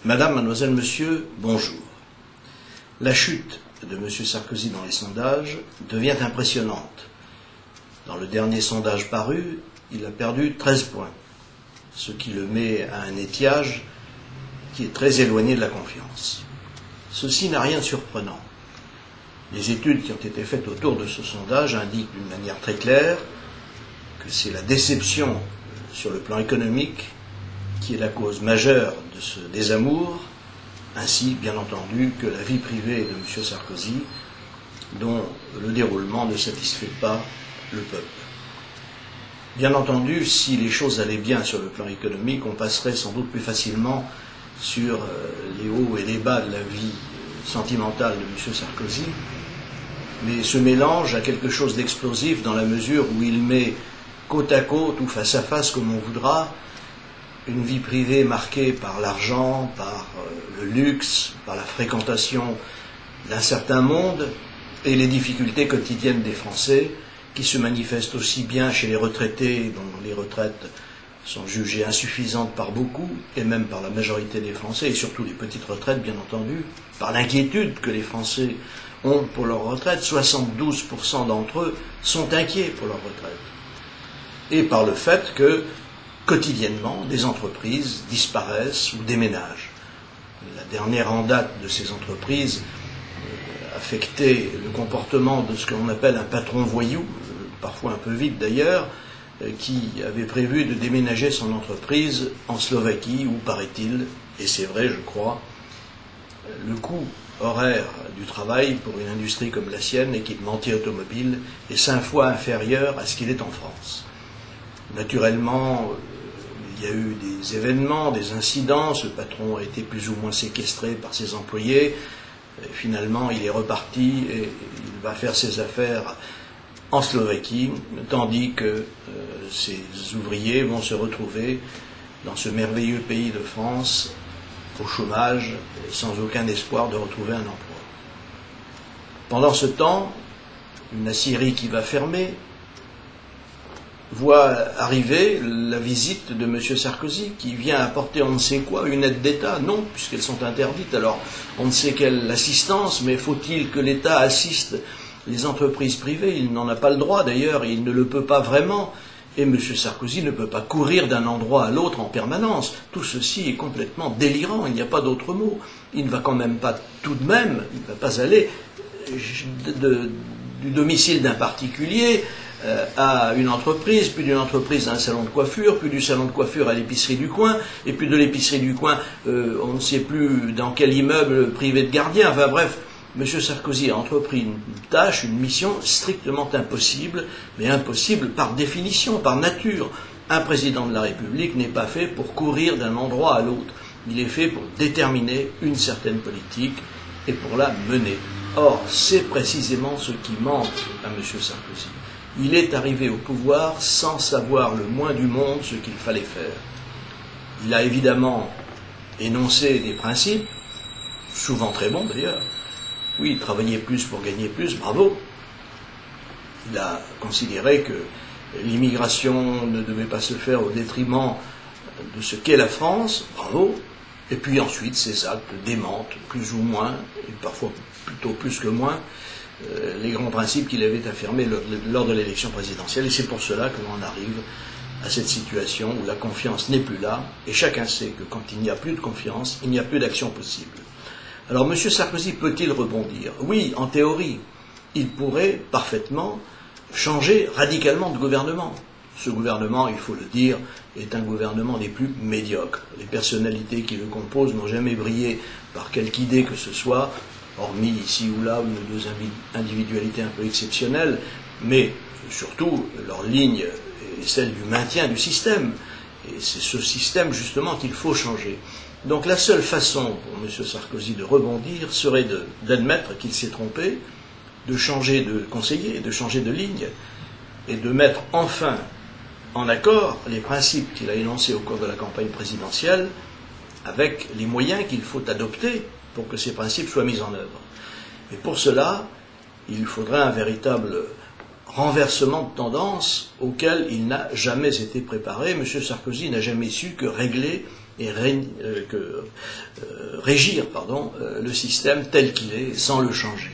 Madame, mademoiselle, monsieur, bonjour. La chute de M. Sarkozy dans les sondages devient impressionnante. Dans le dernier sondage paru, il a perdu 13 points, ce qui le met à un étiage qui est très éloigné de la confiance. Ceci n'a rien de surprenant. Les études qui ont été faites autour de ce sondage indiquent d'une manière très claire que c'est la déception sur le plan économique qui est la cause majeure de ce désamour, ainsi, bien entendu, que la vie privée de M. Sarkozy, dont le déroulement ne satisfait pas le peuple. Bien entendu, si les choses allaient bien sur le plan économique, on passerait sans doute plus facilement sur les hauts et les bas de la vie sentimentale de M. Sarkozy, mais ce mélange a quelque chose d'explosif dans la mesure où il met côte à côte ou face à face, comme on voudra, une vie privée marquée par l'argent, par le luxe, par la fréquentation d'un certain monde et les difficultés quotidiennes des Français qui se manifestent aussi bien chez les retraités, dont les retraites sont jugées insuffisantes par beaucoup, et même par la majorité des Français, et surtout les petites retraites, bien entendu, par l'inquiétude que les Français ont pour leur retraite. 72% d'entre eux sont inquiets pour leur retraite. Et par le fait que, quotidiennement, des entreprises disparaissent ou déménagent. La dernière en date de ces entreprises affectait le comportement de ce qu'on appelle un patron voyou, parfois un peu vite d'ailleurs, qui avait prévu de déménager son entreprise en Slovaquie, où, paraît-il, et c'est vrai, je crois, le coût horaire du travail pour une industrie comme la sienne, équipementier automobile, est 5 fois inférieur à ce qu'il est en France. Naturellement, il y a eu des événements, des incidents, ce patron a été plus ou moins séquestré par ses employés, et finalement il est reparti et il va faire ses affaires en Slovaquie, tandis que ses ouvriers vont se retrouver dans ce merveilleux pays de France, au chômage, sans aucun espoir de retrouver un emploi. Pendant ce temps, une aciérie qui va fermer voit arriver la visite de M. Sarkozy, qui vient apporter on ne sait quoi, une aide d'État. Non, puisqu'elles sont interdites, alors on ne sait quelle assistance, mais faut-il que l'État assiste les entreprises privées? Il n'en a pas le droit d'ailleurs, il ne le peut pas vraiment, et M. Sarkozy ne peut pas courir d'un endroit à l'autre en permanence. Tout ceci est complètement délirant, il n'y a pas d'autre mot. Il ne va quand même pas tout de même, il ne va pas aller du domicile d'un particulier à une entreprise, puis d'une entreprise à un salon de coiffure, puis du salon de coiffure à l'épicerie du coin, et puis de l'épicerie du coin, on ne sait plus dans quel immeuble privé de gardien. Enfin bref, M. Sarkozy a entrepris une tâche, une mission strictement impossible, mais impossible par définition, par nature. Un président de la République n'est pas fait pour courir d'un endroit à l'autre. Il est fait pour déterminer une certaine politique et pour la mener. Or, c'est précisément ce qui manque à M. Sarkozy. Il est arrivé au pouvoir sans savoir le moins du monde ce qu'il fallait faire. Il a évidemment énoncé des principes, souvent très bons d'ailleurs. Oui, travailler plus pour gagner plus, bravo. Il a considéré que l'immigration ne devait pas se faire au détriment de ce qu'est la France, bravo. Et puis ensuite, ces actes démentent, plus ou moins, et parfois plutôt plus que moins, les grands principes qu'il avait affirmés lors de l'élection présidentielle. Et c'est pour cela que l'on arrive à cette situation où la confiance n'est plus là, et chacun sait que quand il n'y a plus de confiance, il n'y a plus d'action possible. Alors M. Sarkozy peut-il rebondir? Oui, en théorie. Il pourrait parfaitement changer radicalement de gouvernement. Ce gouvernement, il faut le dire, est un gouvernement des plus médiocres. Les personnalités qui le composent n'ont jamais brillé par quelque idée que ce soit, hormis ici ou là une ou deux individualités un peu exceptionnelles, mais surtout leur ligne est celle du maintien du système. Et c'est ce système justement qu'il faut changer. Donc la seule façon pour M. Sarkozy de rebondir serait d'admettre qu'il s'est trompé, de changer de conseiller, de changer de ligne, et de mettre enfin en accord les principes qu'il a énoncés au cours de la campagne présidentielle avec les moyens qu'il faut adopter pour que ces principes soient mis en œuvre. Et pour cela, il faudrait un véritable renversement de tendance auquel il n'a jamais été préparé. M. Sarkozy n'a jamais su que régler et régir le système tel qu'il est, sans le changer.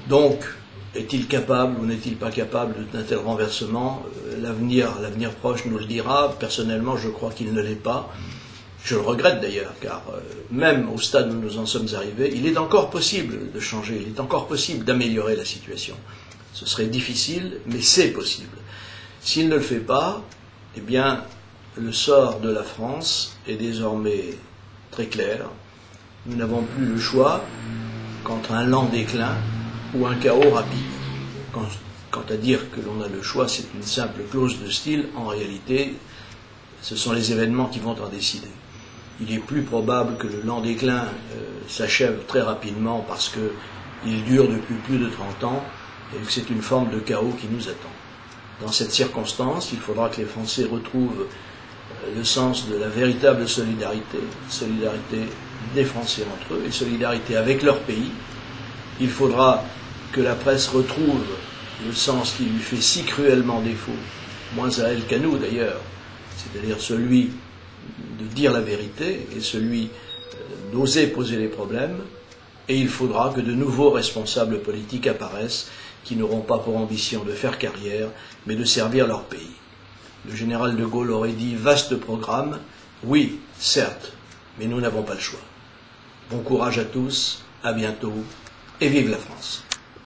Donc, est-il capable ou n'est-il pas capable d'un tel renversement? L'avenir proche nous le dira. Personnellement, je crois qu'il ne l'est pas. Je le regrette d'ailleurs, car même au stade où nous en sommes arrivés, il est encore possible de changer, il est encore possible d'améliorer la situation. Ce serait difficile, mais c'est possible. S'il ne le fait pas, eh bien, le sort de la France est désormais très clair. Nous n'avons plus le choix qu'entre un lent déclin ou un chaos rapide. Quant à dire que l'on a le choix, c'est une simple clause de style. En réalité, ce sont les événements qui vont en décider. Il est plus probable que le lent déclin s'achève très rapidement parce qu'il dure depuis plus de 30 ans et que c'est une forme de chaos qui nous attend. Dans cette circonstance, il faudra que les Français retrouvent le sens de la véritable solidarité des Français entre eux et solidarité avec leur pays. Il faudra que la presse retrouve le sens qui lui fait si cruellement défaut, moins à elle qu'à nous d'ailleurs, c'est-à-dire celui de dire la vérité et celui d'oser poser les problèmes, et il faudra que de nouveaux responsables politiques apparaissent qui n'auront pas pour ambition de faire carrière, mais de servir leur pays. Le général de Gaulle aurait dit « vaste programme », oui, certes, mais nous n'avons pas le choix. Bon courage à tous, à bientôt, et vive la France.